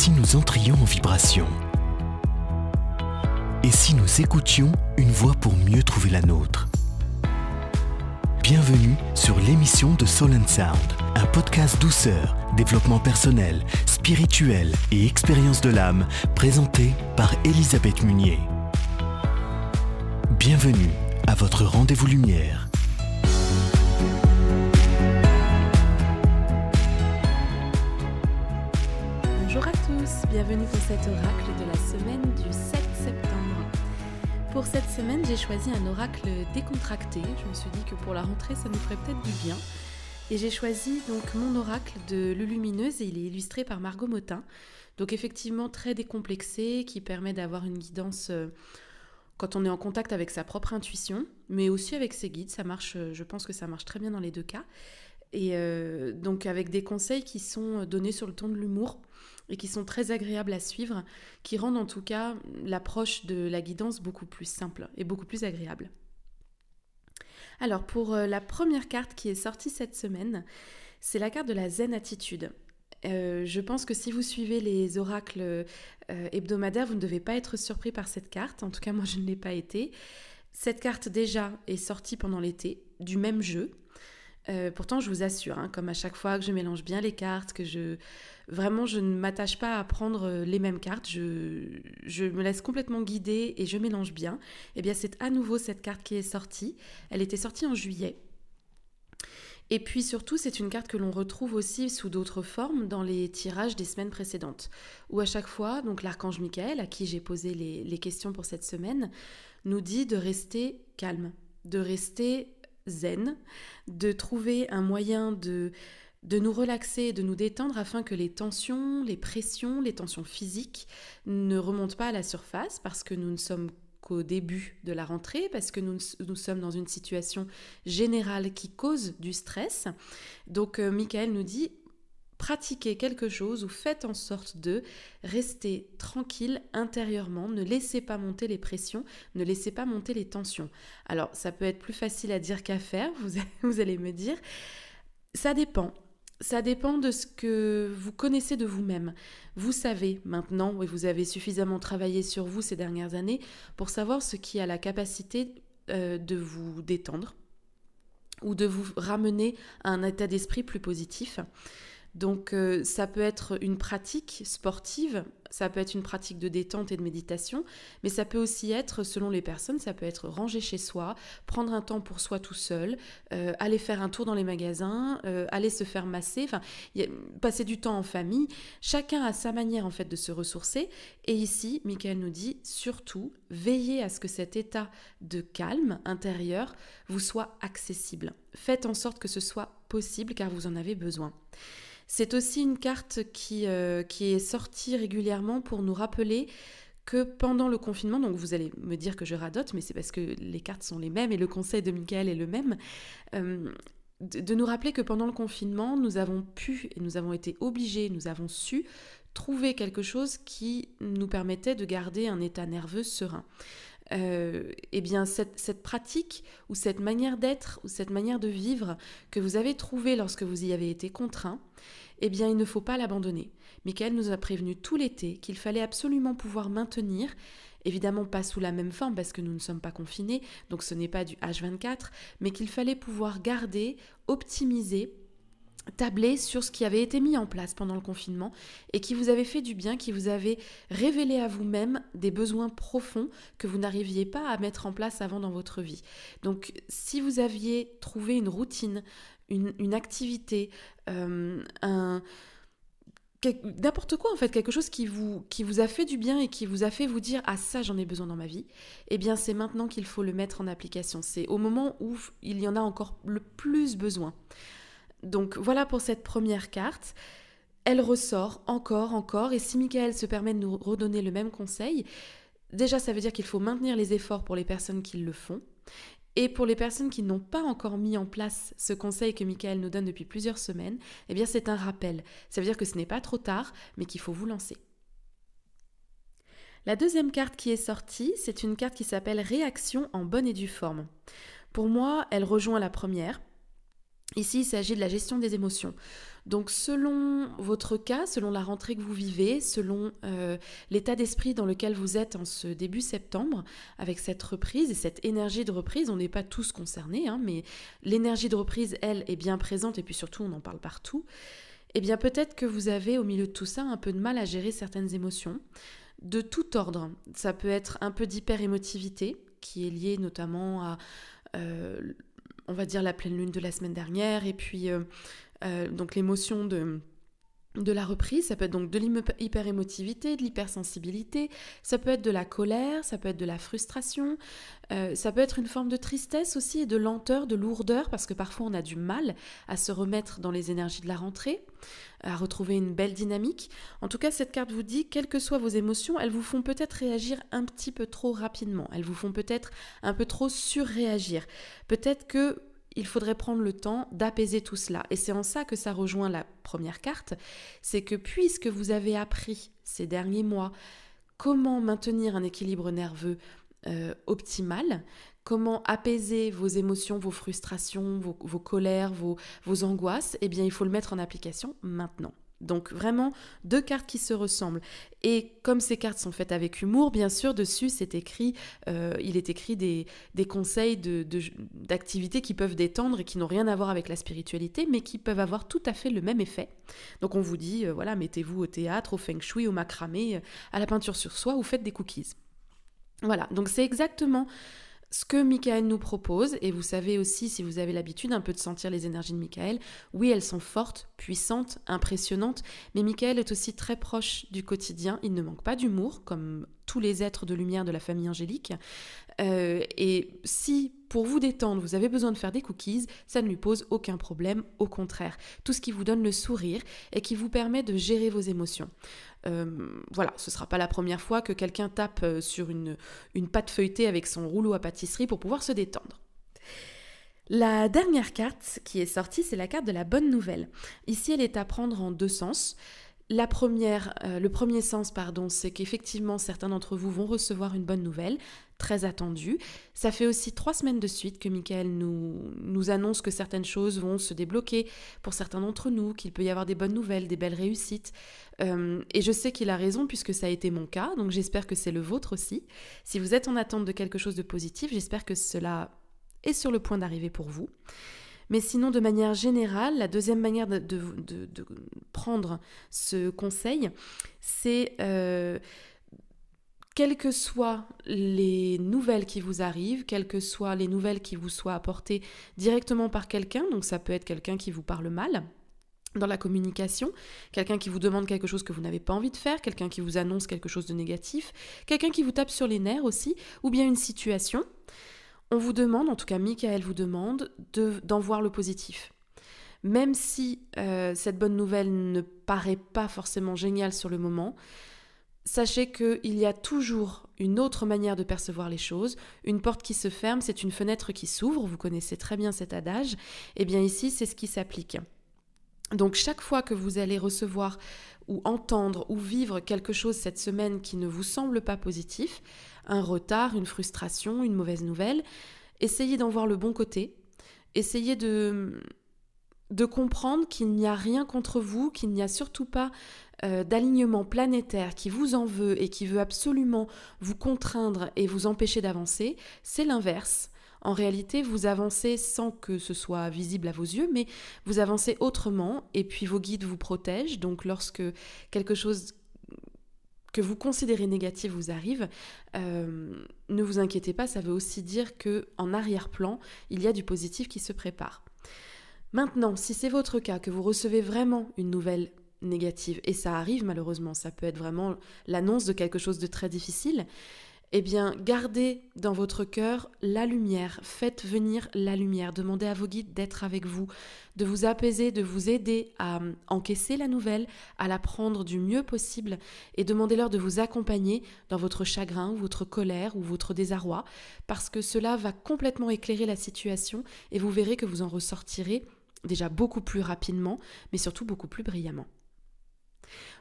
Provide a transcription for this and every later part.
si nous entrions en vibration? Et si nous écoutions une voix pour mieux trouver la nôtre? Bienvenue sur l'émission de Soul & Sound, un podcast douceur, développement personnel, spirituel et expérience de l'âme, présenté par Elisabeth Munier. Bienvenue à votre rendez-vous lumière. Bonjour à tous, bienvenue pour cet oracle de la semaine du 7 septembre. Pour cette semaine, j'ai choisi un oracle décontracté. Je me suis dit que pour la rentrée, ça nous ferait peut-être du bien. Et j'ai choisi donc mon oracle de Lulumineuse et il est illustré par Margot Motin. Donc effectivement très décomplexé, qui permet d'avoir une guidance quand on est en contact avec sa propre intuition, mais aussi avec ses guides. Ça marche, je pense que ça marche très bien dans les deux cas. Et donc avec des conseils qui sont donnés sur le ton de l'humour et qui sont très agréables à suivre, qui rendent en tout cas l'approche de la guidance beaucoup plus simple et beaucoup plus agréable. Alors pour la première carte qui est sortie cette semaine, c'est la carte de la Zen Attitude. Je pense que si vous suivez les oracles hebdomadaires, vous ne devez pas être surpris par cette carte. En tout cas, moi, je ne l'ai pas été. Cette carte déjà est sortie pendant l'été du même jeu. Pourtant, je vous assure, comme à chaque fois que je mélange bien les cartes, que je ne m'attache pas à prendre les mêmes cartes, je me laisse complètement guider et je mélange bien. Eh bien, c'est à nouveau cette carte qui est sortie. Elle était sortie en juillet. Et puis surtout, c'est une carte que l'on retrouve aussi sous d'autres formes dans les tirages des semaines précédentes, où à chaque fois, donc l'archange Michael, à qui j'ai posé les questions pour cette semaine, nous dit de rester calme, de rester zen, de trouver un moyen de nous relaxer, de nous détendre afin que les tensions, les pressions, les tensions physiques ne remontent pas à la surface parce que nous ne sommes qu'au début de la rentrée, parce que nous sommes dans une situation générale qui cause du stress. Donc Michael nous dit pratiquez quelque chose ou faites en sorte de rester tranquille intérieurement, ne laissez pas monter les pressions, ne laissez pas monter les tensions. Alors ça peut être plus facile à dire qu'à faire, vous allez me dire, ça dépend. Ça dépend de ce que vous connaissez de vous-même. Vous savez maintenant, et vous avez suffisamment travaillé sur vous ces dernières années, pour savoir ce qui a la capacité de vous détendre ou de vous ramener à un état d'esprit plus positif. Donc ça peut être une pratique sportive, ça peut être une pratique de détente et de méditation, mais ça peut aussi être, selon les personnes, ça peut être ranger chez soi, prendre un temps pour soi tout seul, aller faire un tour dans les magasins, aller se faire masser, passer du temps en famille. Chacun a sa manière en fait de se ressourcer. Et ici, Michael nous dit surtout, veillez à ce que cet état de calme intérieur vous soit accessible. Faites en sorte que ce soit possible car vous en avez besoin. C'est aussi une carte qui est sortie régulièrement pour nous rappeler que pendant le confinement, donc vous allez me dire que je radote, mais c'est parce que les cartes sont les mêmes et le conseil de Michael est le même, de nous rappeler que pendant le confinement, nous avons pu et nous avons été obligés, nous avons su trouver quelque chose qui nous permettait de garder un état nerveux serein. Eh bien cette pratique ou cette manière d'être ou cette manière de vivre que vous avez trouvée lorsque vous y avez été contraint, eh bien il ne faut pas l'abandonner. Michael nous a prévenu tout l'été qu'il fallait absolument pouvoir maintenir, évidemment pas sous la même forme parce que nous ne sommes pas confinés, donc ce n'est pas du H24, mais qu'il fallait pouvoir garder, optimiser, tabler sur ce qui avait été mis en place pendant le confinement et qui vous avait fait du bien, qui vous avait révélé à vous-même des besoins profonds que vous n'arriviez pas à mettre en place avant dans votre vie. Donc si vous aviez trouvé une routine, une activité, n'importe quoi en fait, quelque chose qui vous a fait du bien et qui vous a fait vous dire « Ah ça j'en ai besoin dans ma vie », eh bien c'est maintenant qu'il faut le mettre en application. C'est au moment où il y en a encore le plus besoin. Donc voilà pour cette première carte. Elle ressort encore, et si Michael se permet de nous redonner le même conseil, déjà ça veut dire qu'il faut maintenir les efforts pour les personnes qui le font, et pour les personnes qui n'ont pas encore mis en place ce conseil que Michael nous donne depuis plusieurs semaines, eh bien c'est un rappel. Ça veut dire que ce n'est pas trop tard, mais qu'il faut vous lancer. La deuxième carte qui est sortie, c'est une carte qui s'appelle « Réaction en bonne et due forme ». Pour moi, elle rejoint la première. Ici, il s'agit de la gestion des émotions. Donc selon votre cas, selon la rentrée que vous vivez, selon l'état d'esprit dans lequel vous êtes en ce début septembre, avec cette reprise et cette énergie de reprise, on n'est pas tous concernés, mais l'énergie de reprise, elle, est bien présente et puis surtout, on en parle partout. Eh bien peut-être que vous avez au milieu de tout ça un peu de mal à gérer certaines émotions, de tout ordre. Ça peut être un peu d'hyper-émotivité, qui est liée notamment à... on va dire la pleine lune de la semaine dernière, et puis donc l'émotion de la reprise, ça peut être donc de l'hyper-émotivité, de l'hypersensibilité, ça peut être de la colère, ça peut être de la frustration, ça peut être une forme de tristesse aussi, et de lenteur, de lourdeur, parce que parfois on a du mal à se remettre dans les énergies de la rentrée, à retrouver une belle dynamique. En tout cas, cette carte vous dit, quelles que soient vos émotions, elles vous font peut-être réagir un petit peu trop rapidement, elles vous font peut-être un peu trop surréagir. Peut-être que il faudrait prendre le temps d'apaiser tout cela. Et c'est en ça que ça rejoint la première carte, c'est que puisque vous avez appris ces derniers mois comment maintenir un équilibre nerveux optimal, comment apaiser vos émotions, vos frustrations, vos colères, vos angoisses, eh bien il faut le mettre en application maintenant. Donc vraiment 2 cartes qui se ressemblent. Et comme ces cartes sont faites avec humour, bien sûr, dessus il est écrit des conseils d'activités qui peuvent détendre et qui n'ont rien à voir avec la spiritualité, mais qui peuvent avoir tout à fait le même effet. Donc on vous dit, mettez-vous au théâtre, au feng shui, au macramé, à la peinture sur soie, ou faites des cookies. Voilà, donc c'est exactement ce que Michael nous propose, et vous savez aussi, si vous avez l'habitude un peu de sentir les énergies de Michael, oui, elles sont fortes, puissantes, impressionnantes, mais Michael est aussi très proche du quotidien, il ne manque pas d'humour, comme tous les êtres de lumière de la famille angélique, et si pour vous détendre, vous avez besoin de faire des cookies, ça ne lui pose aucun problème, au contraire. Tout ce qui vous donne le sourire et qui vous permet de gérer vos émotions. Voilà, ce ne sera pas la première fois que quelqu'un tape sur une pâte feuilletée avec son rouleau à pâtisserie pour pouvoir se détendre. La dernière carte qui est sortie, c'est la carte de la bonne nouvelle. Ici, elle est à prendre en 2 sens. Le premier sens, c'est qu'effectivement, certains d'entre vous vont recevoir une bonne nouvelle, très attendue. Ça fait aussi 3 semaines de suite que Michael nous annonce que certaines choses vont se débloquer pour certains d'entre nous, qu'il peut y avoir des bonnes nouvelles, des belles réussites. Et je sais qu'il a raison puisque ça a été mon cas, donc j'espère que c'est le vôtre aussi. Si vous êtes en attente de quelque chose de positif, j'espère que cela est sur le point d'arriver pour vous. Mais sinon, de manière générale, la deuxième manière de prendre ce conseil, c'est quelles que soient les nouvelles qui vous arrivent, quelles que soient les nouvelles qui vous soient apportées directement par quelqu'un, donc ça peut être quelqu'un qui vous parle mal dans la communication, quelqu'un qui vous demande quelque chose que vous n'avez pas envie de faire, quelqu'un qui vous annonce quelque chose de négatif, quelqu'un qui vous tape sur les nerfs aussi, ou bien une situation. On vous demande, en tout cas Michael vous demande, d'en voir le positif. Même si cette bonne nouvelle ne paraît pas forcément géniale sur le moment, sachez qu'il y a toujours une autre manière de percevoir les choses. Une porte qui se ferme, c'est une fenêtre qui s'ouvre. Vous connaissez très bien cet adage. Et bien ici, c'est ce qui s'applique. Donc chaque fois que vous allez recevoir ou entendre ou vivre quelque chose cette semaine qui ne vous semble pas positif, un retard, une frustration, une mauvaise nouvelle, essayez d'en voir le bon côté, essayez de comprendre qu'il n'y a rien contre vous, qu'il n'y a surtout pas d'alignement planétaire qui vous en veut et qui veut absolument vous contraindre et vous empêcher d'avancer. C'est l'inverse. En réalité, vous avancez sans que ce soit visible à vos yeux, mais vous avancez autrement et puis vos guides vous protègent. Donc lorsque quelque chose que vous considérez négatif vous arrive, ne vous inquiétez pas, ça veut aussi dire qu'en arrière-plan, il y a du positif qui se prépare. Maintenant, si c'est votre cas, que vous recevez vraiment une nouvelle négative, et ça arrive malheureusement, ça peut être vraiment l'annonce de quelque chose de très difficile, eh bien, gardez dans votre cœur la lumière, faites venir la lumière, demandez à vos guides d'être avec vous, de vous apaiser, de vous aider à encaisser la nouvelle, à la prendre du mieux possible et demandez-leur de vous accompagner dans votre chagrin, votre colère ou votre désarroi, parce que cela va complètement éclairer la situation et vous verrez que vous en ressortirez déjà beaucoup plus rapidement, mais surtout beaucoup plus brillamment.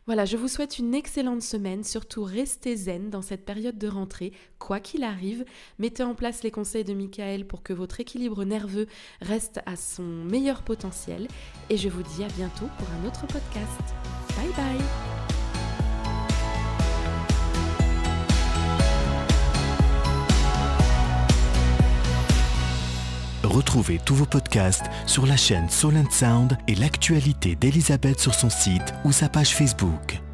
Voilà, je vous souhaite une excellente semaine, surtout restez zen dans cette période de rentrée, quoi qu'il arrive. Mettez en place les conseils de Michael pour que votre équilibre nerveux reste à son meilleur potentiel. Et je vous dis à bientôt pour un autre podcast. Bye bye! Retrouvez tous vos podcasts sur la chaîne Soul & Sound et l'actualité d'Elisabeth sur son site ou sa page Facebook.